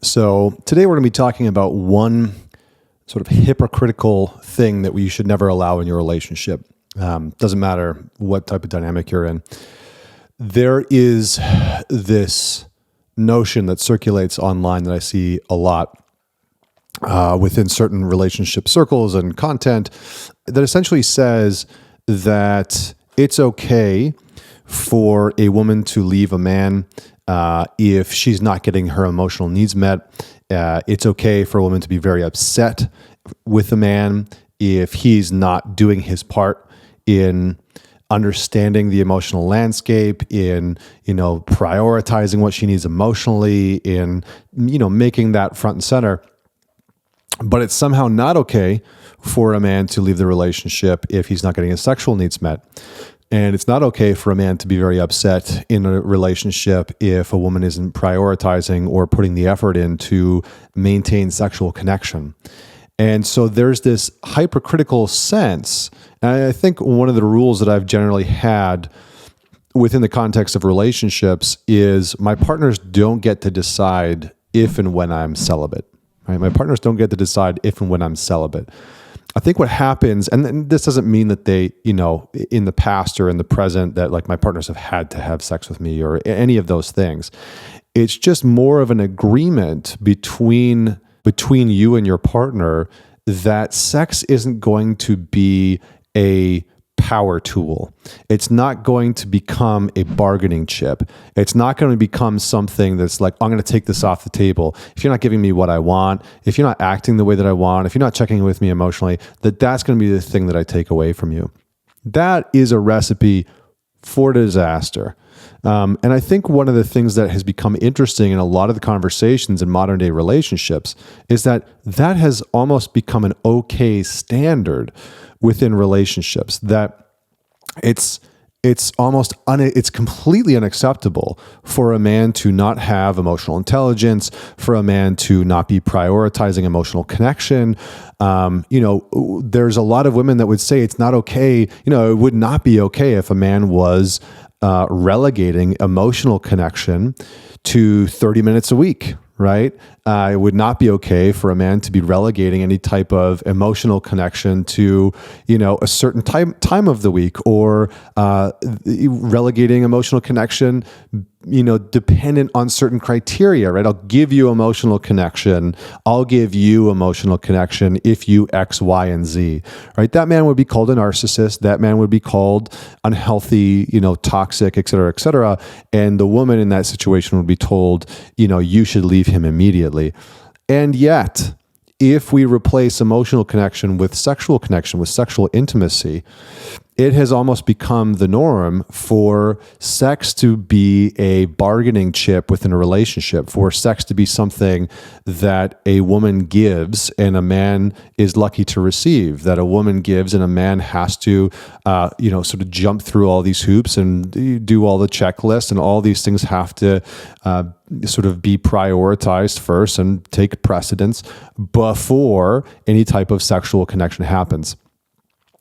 So today we're going to be talking about one sort of hypocritical thing that we should never allow in your relationship. Doesn't matter what type of dynamic you're in. There is this notion that circulates online that I see a lot within certain relationship circles and content that essentially says that it's okay for a woman to leave a man if she's not getting her emotional needs met. It's okay for a woman to be very upset with a man if he's not doing his part in understanding the emotional landscape, in prioritizing what she needs emotionally, in making that front and center. But it's somehow not okay for a man to leave the relationship if he's not getting his sexual needs met. And it's not okay for a man to be very upset in a relationship if a woman isn't prioritizing or putting the effort in to maintain sexual connection. And so there's this hypercritical sense. And I think one of the rules that I've generally had within the context of relationships is my partners don't get to decide if and when I'm celibate. Right? My partners don't get to decide if and when I'm celibate. I think what happens, and this doesn't mean that they, in the past or in the present, that like my partners have had to have sex with me or any of those things. It's just more of an agreement between you and your partner that sex isn't going to be a power tool. It's not going to become a bargaining chip. It's not going to become something that's like, I'm going to take this off the table. If you're not giving me what I want, if you're not acting the way that I want, if you're not checking in with me emotionally, that's going to be the thing that I take away from you. That is a recipe for disaster. And I think one of the things that has become interesting in a lot of the conversations in modern day relationships is that has almost become an okay standard within relationships, that it's completely unacceptable for a man to not have emotional intelligence, for a man to not be prioritizing emotional connection. There's a lot of women that would say it's not okay. It would not be okay if a man was relegating emotional connection to 30 minutes a week, right? It would not be okay for a man to be relegating any type of emotional connection to, a certain time of the week, or relegating emotional connection, dependent on certain criteria, right? I'll give you emotional connection. I'll give you emotional connection if you X, Y, and Z, right? That man would be called a narcissist. That man would be called unhealthy, toxic, et cetera, et cetera. And the woman in that situation would be told, you should leave him immediately. And yet, if we replace emotional connection with sexual connection, with sexual intimacy, it has almost become the norm for sex to be a bargaining chip within a relationship, for sex to be something that a woman gives and a man is lucky to receive, that a woman gives and a man has to, sort of jump through all these hoops and do all the checklists, and all these things have to sort of be prioritized first and take precedence before any type of sexual connection happens.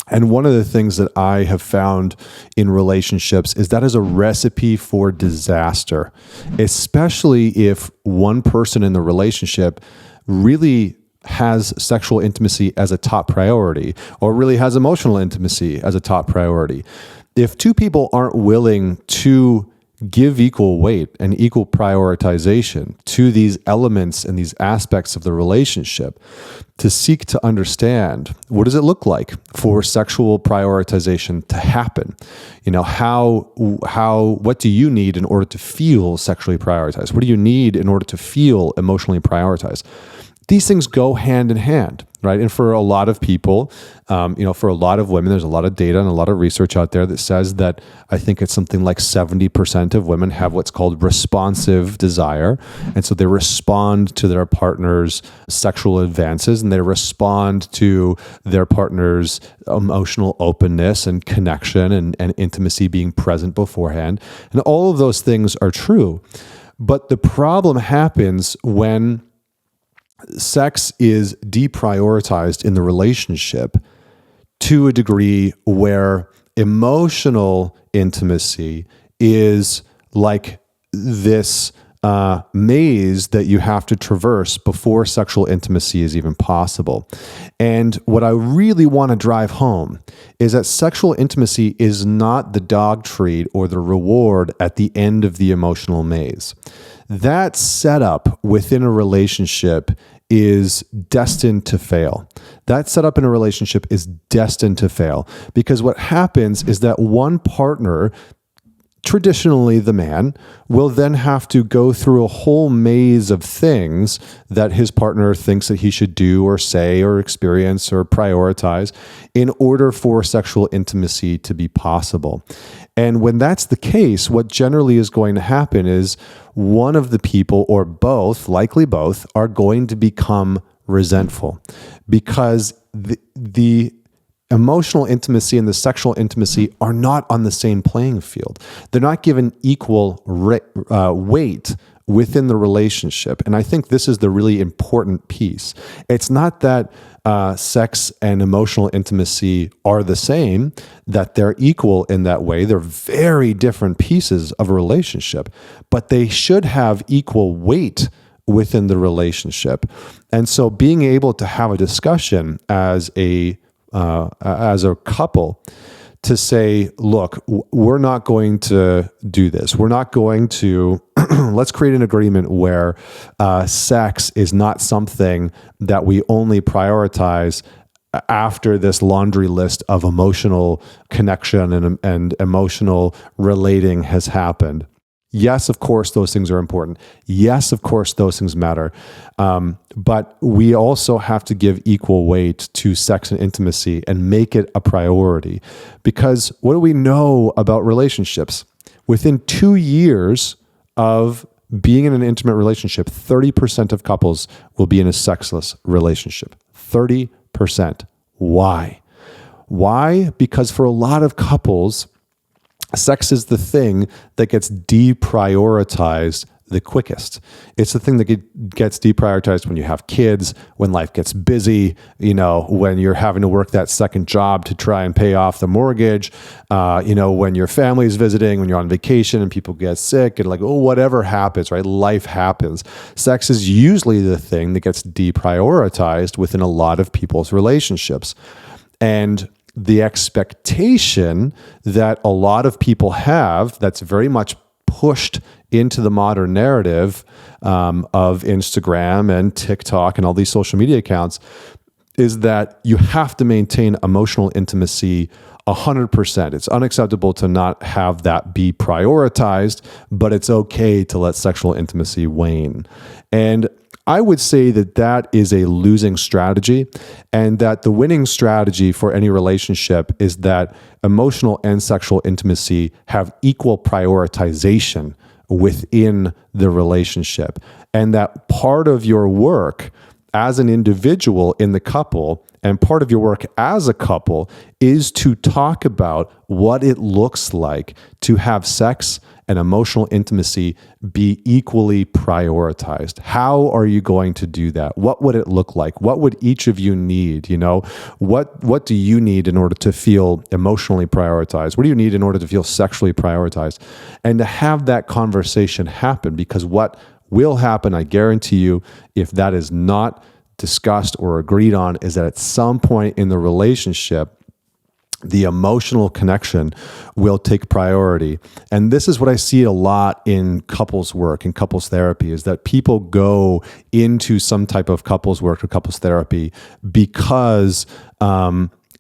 And one of the things that I have found in relationships is that is a recipe for disaster, especially if one person in the relationship really has sexual intimacy as a top priority, or really has emotional intimacy as a top priority. If two people aren't willing to give equal weight and equal prioritization to these elements and these aspects of the relationship, to seek to understand what does it look like for sexual prioritization to happen? What do you need in order to feel sexually prioritized? What do you need in order to feel emotionally prioritized? These things go hand in hand, right? And for a lot of people, for a lot of women, there's a lot of data and a lot of research out there that says that I think it's something like 70% of women have what's called responsive desire. And so they respond to their partner's sexual advances, and they respond to their partner's emotional openness and connection and intimacy being present beforehand. And all of those things are true. But the problem happens when sex is deprioritized in the relationship to a degree where emotional intimacy is like this maze that you have to traverse before sexual intimacy is even possible. And what I really want to drive home is that sexual intimacy is not the dog treat or the reward at the end of the emotional maze. That setup within a relationship is destined to fail. That setup in a relationship is destined to fail, because what happens is that one partner, traditionally the man, will then have to go through a whole maze of things that his partner thinks that he should do or say or experience or prioritize in order for sexual intimacy to be possible. And when that's the case, what generally is going to happen is one of the people, or both, likely both, are going to become resentful, because the emotional intimacy and the sexual intimacy are not on the same playing field. They're not given equal weight within the relationship. And I think this is the really important piece. It's not that sex and emotional intimacy are the same, that they're equal in that way. They're very different pieces of a relationship, but they should have equal weight within the relationship. And so being able to have a discussion as a couple to say, look, we're not going to do this. We're not going to, let's create an agreement where sex is not something that we only prioritize after this laundry list of emotional connection and emotional relating has happened. Yes, of course, those things are important. Yes, of course, those things matter. But we also have to give equal weight to sex and intimacy and make it a priority. Because what do we know about relationships? Within 2 years of being in an intimate relationship, 30% of couples will be in a sexless relationship. 30%. Why? Why? Because for a lot of couples, sex is the thing that gets deprioritized the quickest. It's the thing that gets deprioritized when you have kids, when life gets busy, when you're having to work that second job to try and pay off the mortgage, when your family is visiting, when you're on vacation and people get sick and whatever happens, right? Life happens. Sex is usually the thing that gets deprioritized within a lot of people's relationships. And the expectation that a lot of people have, that's very much pushed into the modern narrative of Instagram and TikTok and all these social media accounts, is that you have to maintain emotional intimacy 100%. It's unacceptable to not have that be prioritized, but it's okay to let sexual intimacy wane. And I would say that that is a losing strategy, and that the winning strategy for any relationship is that emotional and sexual intimacy have equal prioritization within the relationship. And that part of your work as an individual in the couple and part of your work as a couple is to talk about what it looks like to have sex and emotional intimacy be equally prioritized. How are you going to do that? What would it look like? What would each of you need? What do you need in order to feel emotionally prioritized? What do you need in order to feel sexually prioritized? And to have that conversation happen, because what will happen, I guarantee you, if that is not discussed or agreed on, is that at some point in the relationship, the emotional connection will take priority. And this is what I see a lot in couples work, in couples therapy, is that people go into some type of couples work or couples therapy because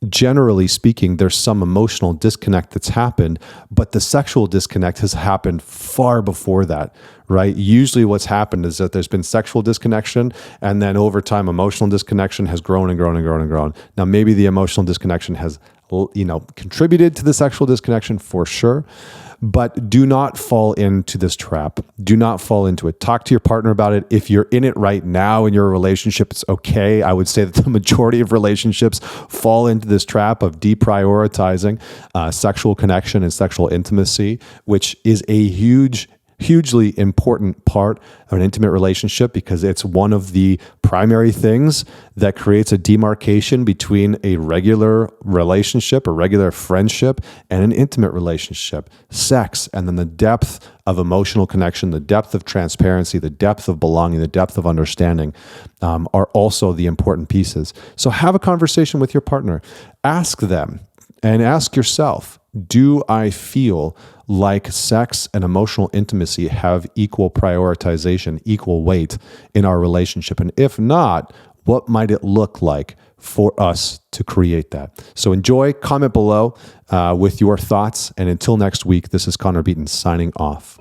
generally speaking, there's some emotional disconnect that's happened, but the sexual disconnect has happened far before that, right? Usually what's happened is that there's been sexual disconnection, and then over time, emotional disconnection has grown and grown and grown and grown. Now, maybe the emotional disconnection has contributed to the sexual disconnection for sure, but do not fall into this trap. Do not fall into it. Talk to your partner about it. If you're in it right now in your relationship, it's okay. I would say that the majority of relationships fall into this trap of deprioritizing sexual connection and sexual intimacy, which is a huge hugely important part of an intimate relationship because it's one of the primary things that creates a demarcation between a regular relationship, a regular friendship, and an intimate relationship. Sex, and then the depth of emotional connection, the depth of transparency, the depth of belonging, the depth of understanding are also the important pieces. So have a conversation with your partner. Ask them and ask yourself, do I feel like sex and emotional intimacy have equal prioritization, equal weight in our relationship? And if not, what might it look like for us to create that? So enjoy, comment below with your thoughts. And until next week, this is Connor Beaton signing off.